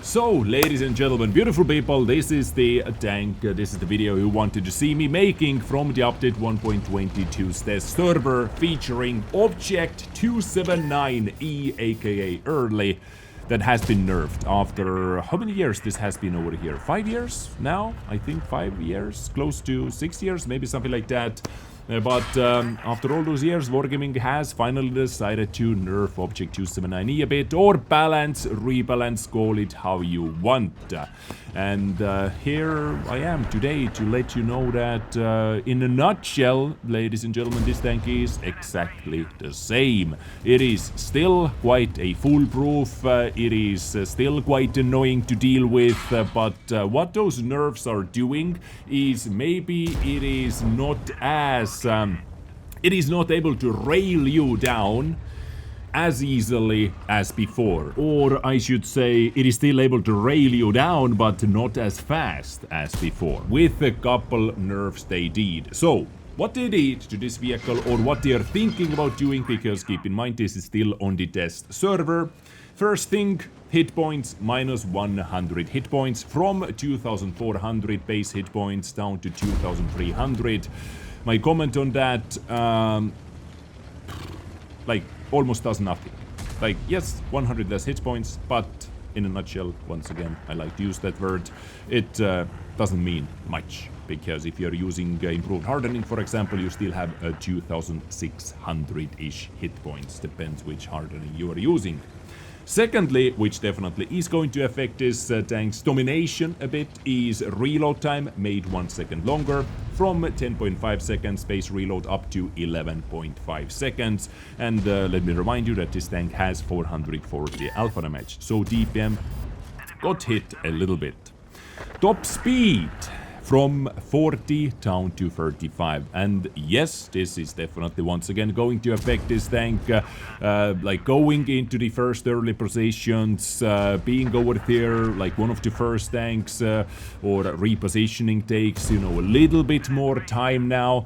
So, ladies and gentlemen, beautiful people, this is the tank, this is the video you wanted to see me making from the update 1.22's test server featuring Object 279E, aka Early, that has been nerfed after how many years this has been over here? 5 years now? I think 5 years, close to 6 years, maybe something like that. But after all those years, Wargaming has finally decided to nerf Object 279E a bit, or balance, rebalance, call it how you want. And here I am today to let you know that in a nutshell, ladies and gentlemen, this tank is exactly the same. It is still quite a foolproof, it is still quite annoying to deal with, but what those nerfs are doing is maybe it is not as it is not able to rail you down as easily as before. Or I should say, it is still able to rail you down, but not as fast as before, with a couple nerfs they did. So, what they did to this vehicle, or what they are thinking about doing, because keep in mind this is still on the test server. First thing, hit points, minus 100 hit points, from 2400 base hit points down to 2300. My comment on that, like, almost does nothing. Like, yes, 100 less hit points, but in a nutshell, once again, I like to use that word, it doesn't mean much. Because if you're using improved hardening, for example, you still have 2600-ish hit points, depends which hardening you are using. Secondly, which definitely is going to affect this tank's domination a bit, is reload time made 1 second longer, from 10.5 seconds base reload up to 11.5 seconds. And let me remind you that this tank has 440 alpha damage, so DPM got hit a little bit. Top speed from 40 down to 35, and yes, this is definitely once again going to affect this tank, like going into the first early positions, being over there like one of the first tanks, or repositioning takes, you know, a little bit more time now,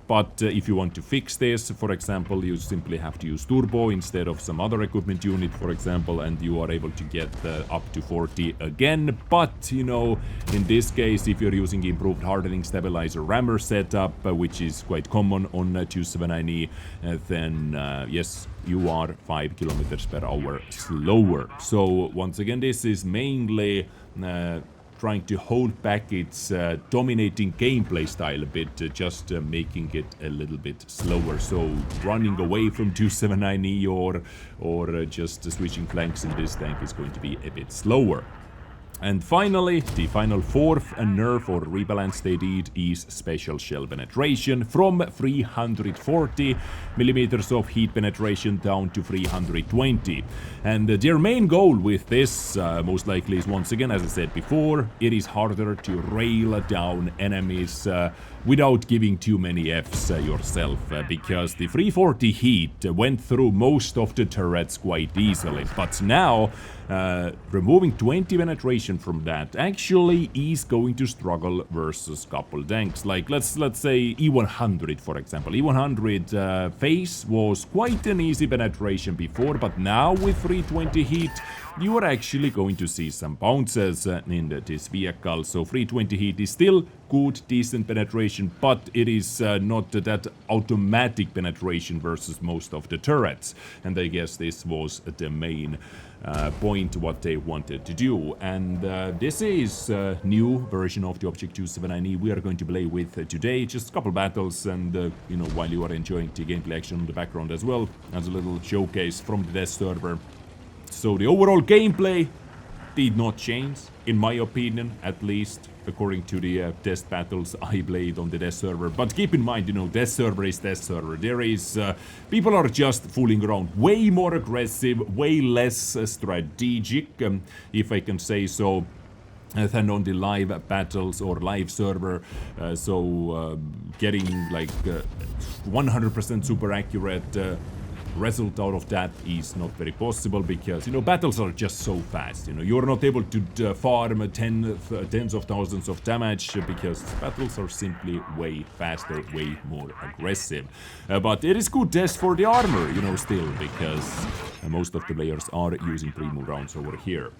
but if you want to fix this, for example, you simply have to use turbo instead of some other equipment unit, for example, and you are able to get up to 40 again. But, you know, in this case, if you're using improved hardening stabilizer rammer setup, which is quite common on 279E, then yes, you are 5 kilometers per hour slower. So once again, this is mainly trying to hold back its dominating gameplay style a bit, just making it a little bit slower. So running away from 279E or just switching flanks in this tank is going to be a bit slower. And finally, the final fourth nerf or rebalance they did is special shell penetration, from 340 millimeters of heat penetration down to 320. And their main goal with this most likely is, once again, as I said before, it is harder to rail down enemies without giving too many Fs yourself, because the 340 heat went through most of the turrets quite easily. But now, removing 20 penetration from that actually is going to struggle versus couple tanks. Like, let's say E100, for example. E100 face was quite an easy penetration before, but now with 320 heat, you are actually going to see some bounces in this vehicle. So 320 heat is still good, decent penetration, but it is not that automatic penetration versus most of the turrets. And I guess this was the main point what they wanted to do. And this is a new version of the Object 279E we are going to play with today. Just a couple battles, and you know, while you are enjoying the gameplay action in the background as well, as a little showcase from the test server. So the overall gameplay did not change, in my opinion, at least according to the test battles I played on the test server. But keep in mind, you know, test server is test server. There is, people are just fooling around, way more aggressive, way less strategic, if I can say so, than on the live battles or live server. Getting like 100% super accurate result out of that is not very possible, because, you know, battles are just so fast. You know, you're not able to farm tens of thousands of damage, because battles are simply way faster, way more aggressive. But it is good test for the armor, you know, still, because Most of the players are using premium rounds over here.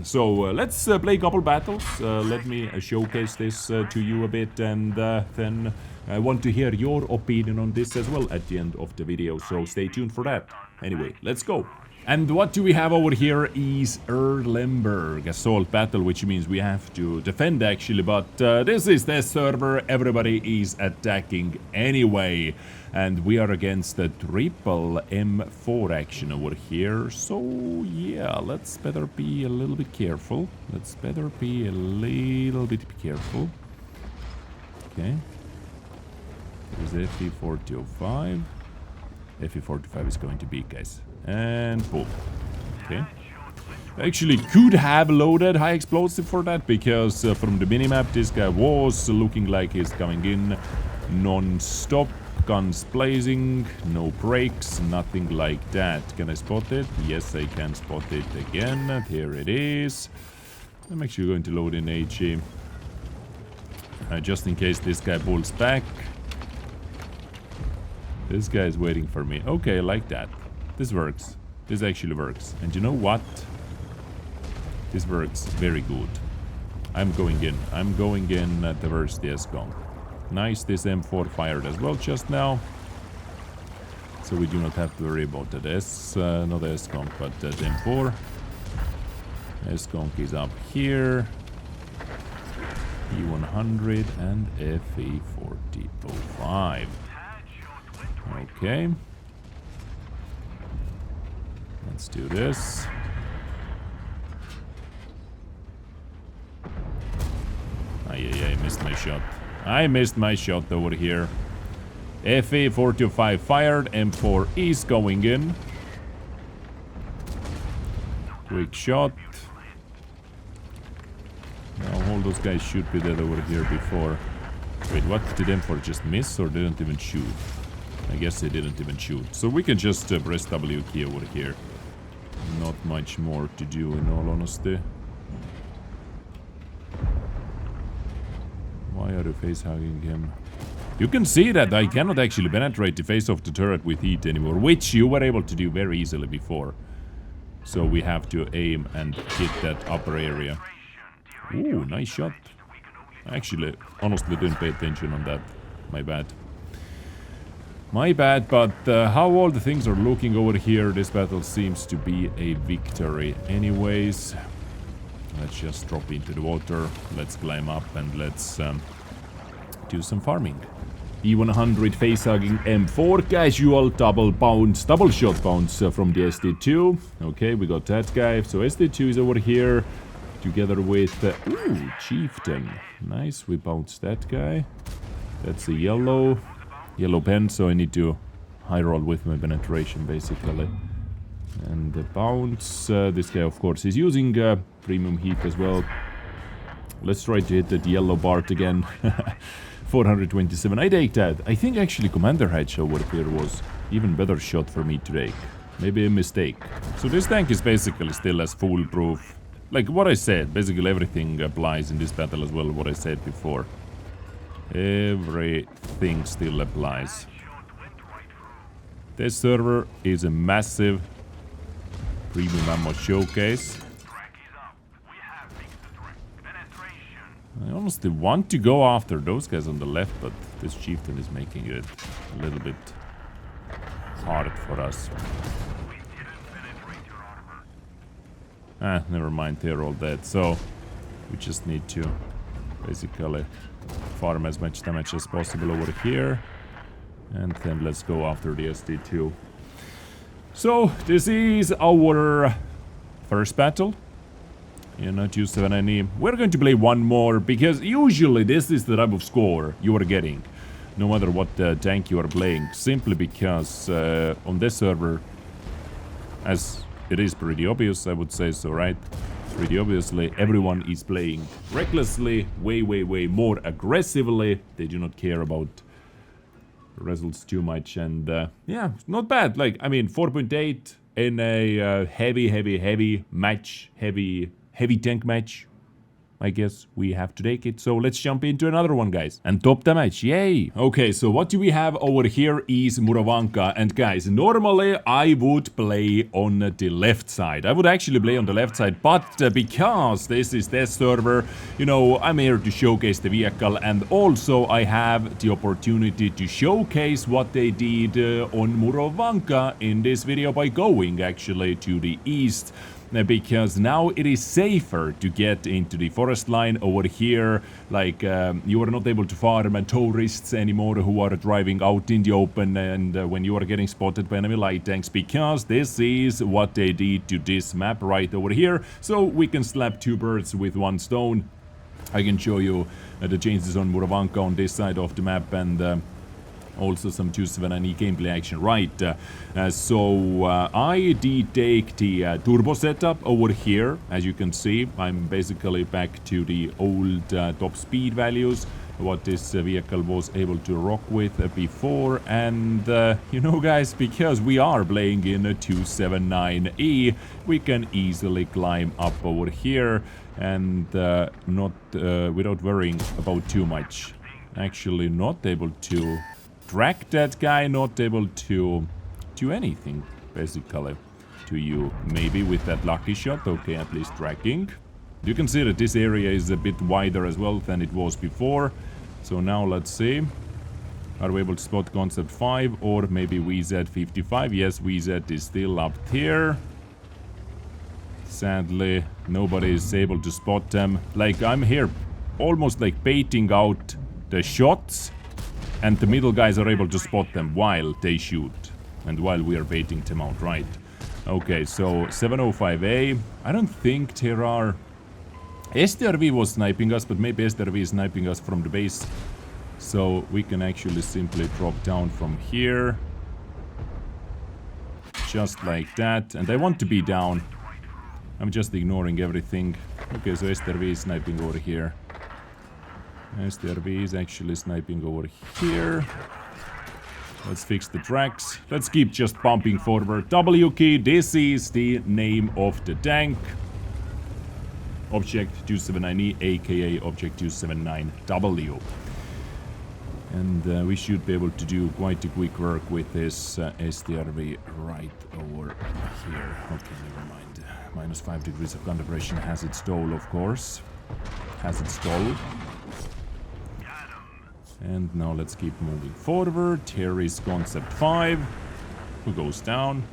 So let's play a couple battles. Let me showcase this to you a bit, and then I want to hear your opinion on this as well at the end of the video, so stay tuned for that. Anyway, let's go. And what do we have over here is Erlenberg Assault Battle, which means we have to defend actually, but this is the server, everybody is attacking anyway. And we are against the triple M4 action over here, so yeah, let's better be a little bit careful. Okay. There's FE4005. FE45 is going to be, guys. And boom. Okay. Actually could have loaded high explosive for that, because from the minimap this guy was looking like he's coming in non-stop. Guns blazing, no brakes, nothing like that. Can I spot it? Yes, I can spot it again. Here it is. I'm actually going to load in HE. Just in case this guy pulls back. This guy is waiting for me. Okay, I like that. This works. This actually works. And you know what? This works very good. I'm going in. I'm going in at the worst Dezrng. Nice, this M4 fired as well just now. So we do not have to worry about that not the Dezrng, but the M4. Dezrng is up here. E100 and FE4005. Okay. Let's do this. I missed my shot. I missed my shot over here. FE425 fired. M4 is going in. Quick shot. Now all those guys should be dead over here before. Wait, what? Did M4 just miss or didn't even shoot? I guess they didn't even shoot. So we can just press W key over here. Not much more to do in all honesty. Why are you face-hugging him? You can see that I cannot actually penetrate the face of the turret with heat anymore, which you were able to do very easily before. So we have to aim and hit that upper area. Ooh, nice shot. Actually, honestly didn't pay attention on that. My bad. My bad, but how all the things are looking over here, this battle seems to be a victory anyways. Let's just drop into the water, let's climb up and let's do some farming. E100 face-hugging M4 casual double shot bounce from the SD2. Okay, we got that guy. So SD2 is over here together with... ooh, Chieftain. Nice, we bounced that guy. That's a yellow pen, so I need to high roll with my penetration basically. And the bounce, this guy of course is using premium heat as well. Let's try to hit that yellow Bart again. 427, I take that. I think actually Commander Hatch over here was even better shot for me today. Maybe a mistake. So this tank is basically still as foolproof. Like what I said, basically everything applies in this battle as well, what I said before. Everything still applies. This server is a massive premium ammo showcase. I honestly want to go after those guys on the left, but this Chieftain is making it a little bit hard for us. Ah, never mind, they're all dead, so we just need to basically farm as much damage as possible over here. And then let's go after the SD2. So, this is our first battle. You know, 2-7-NE. We're going to play one more, because usually this is the type of score you are getting. No matter what tank you are playing. Simply because on this server, as it is pretty obvious, I would say so, right? Pretty obviously, everyone is playing recklessly, way more aggressively. They do not care about results too much, and yeah, not bad. Like, I mean, 4.8 in a heavy match, heavy tank match. I guess we have to take it. So let's jump into another one, guys. And top damage, yay! Okay, so what do we have over here is Murovanka. And guys, normally I would play on the left side. I would actually play on the left side, but because this is their server, you know, I'm here to showcase the vehicle. And also I have the opportunity to showcase what they did on Murovanka in this video by going actually to the east. Because now it is safer to get into the forest line over here. Like, you are not able to farm tourists anymore who are driving out in the open and when you are getting spotted by enemy light tanks, because this is what they did to this map right over here. So we can slap two birds with one stone. I can show you the changes on Murovanka on this side of the map, and also some 279E gameplay action, right? I did take the turbo setup over here. As you can see, I'm basically back to the old top speed values, what this vehicle was able to rock with before. And you know, guys, because we are playing in a 279E, we can easily climb up over here and not without worrying about too much. Actually not able to track that guy, not able to do anything, basically, to you. Maybe with that lucky shot, okay, at least tracking. You can see that this area is a bit wider as well than it was before. So now let's see. Are we able to spot Concept 5 or maybe WZ55? Yes, WZ is still up here. Sadly, nobody is able to spot them. Like, I'm here almost like baiting out the shots, and the middle guys are able to spot them while they shoot. And while we are baiting them out, right? Okay, so 705A. I don't think there are... STRV was sniping us, but maybe STRV is sniping us from the base. So we can actually simply drop down from here. Just like that. And I want to be down. I'm just ignoring everything. Okay, so STRV is sniping over here. STRV is actually sniping over here. Let's fix the tracks. Let's keep just pumping forward. W key, this is the name of the tank. Object 279E, aka Object 279W. And we should be able to do quite a quick work with this STRV right over here. Okay, never mind. Minus 5 degrees of calibration has its toll, of course. Has its toll. And now let's keep moving forward. Here is Concept 5, who goes down.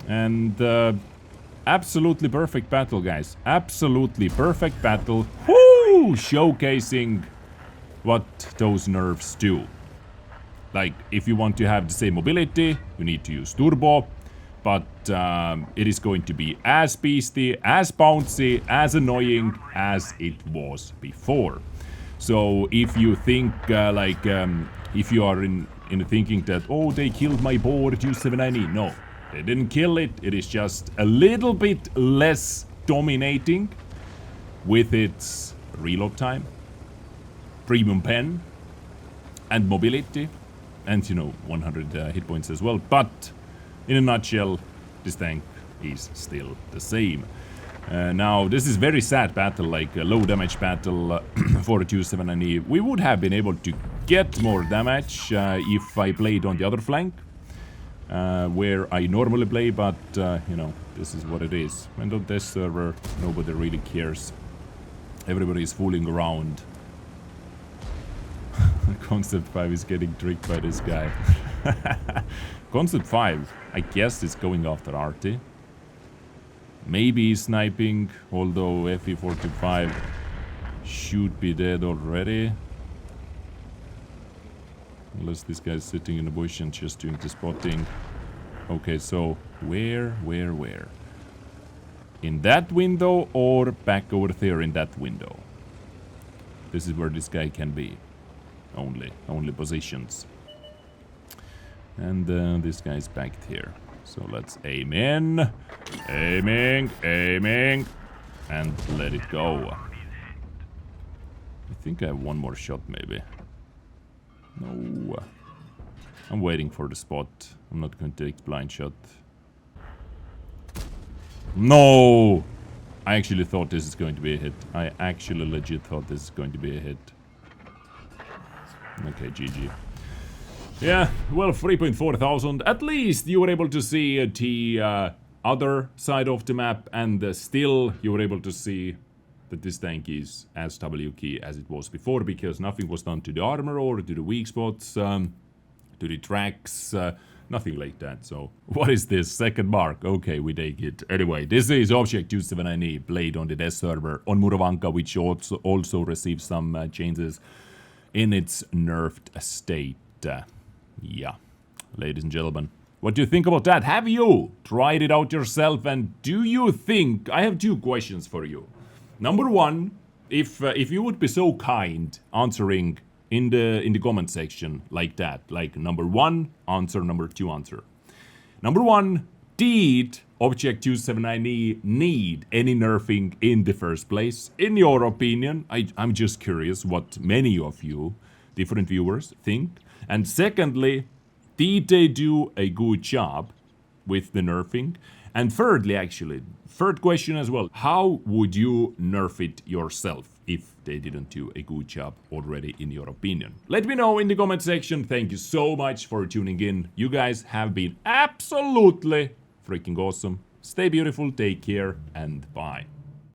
And absolutely perfect battle, guys. Absolutely perfect battle. Woo! Showcasing what those nerfs do. Like, if you want to have the same mobility, you need to use turbo. But it is going to be as beastie, as bouncy, as annoying as it was before. So if you think, if you are in thinking that, oh, they killed my board 279E. No, they didn't kill it. It is just a little bit less dominating with its reload time, premium pen, and mobility, and, you know, 100 hit points as well. But in a nutshell, this tank is still the same. Now, this is very sad battle, like a low damage battle for a 279E. We would have been able to get more damage if I played on the other flank, where I normally play, but, you know, this is what it is. And on this server, nobody really cares. Everybody is fooling around. Concept 5 is getting tricked by this guy. Concept 5, I guess, is going after Arty. Maybe he's sniping, although FE45 should be dead already. Unless this guy's sitting in the bush and just doing the spotting. Okay, so where? In that window or back over there in that window? This is where this guy can be. Only positions. And this guy's back here. So let's aim in. Aiming. And let it go. I think I have one more shot, maybe. No. I'm waiting for the spot. I'm not going to take blind shot. No! I actually thought this is going to be a hit. I actually legit thought this is going to be a hit. Okay, GG. Yeah, well, 3.4 thousand. At least you were able to see the other side of the map, and still you were able to see that this tank is as W key as it was before, because nothing was done to the armor or to the weak spots, to the tracks, nothing like that. So, what is this? Second mark. Okay, we take it. Anyway, this is Object 279E, played on the Des server on Murovanka, which also received some changes in its nerfed state. Yeah, ladies and gentlemen. What do you think about that? Have you tried it out yourself? And do you think... I have two questions for you. Number one, if you would be so kind answering in the comment section like that, like number one answer, number two answer. Number one, did Object 279E need any nerfing in the first place? In your opinion, I'm just curious what many of you, different viewers, think. And secondly, did they do a good job with the nerfing? And thirdly, actually, third question as well, how would you nerf it yourself if they didn't do a good job already, in your opinion? Let me know in the comment section. Thank you so much for tuning in. You guys have been absolutely freaking awesome. Stay beautiful, take care, and bye.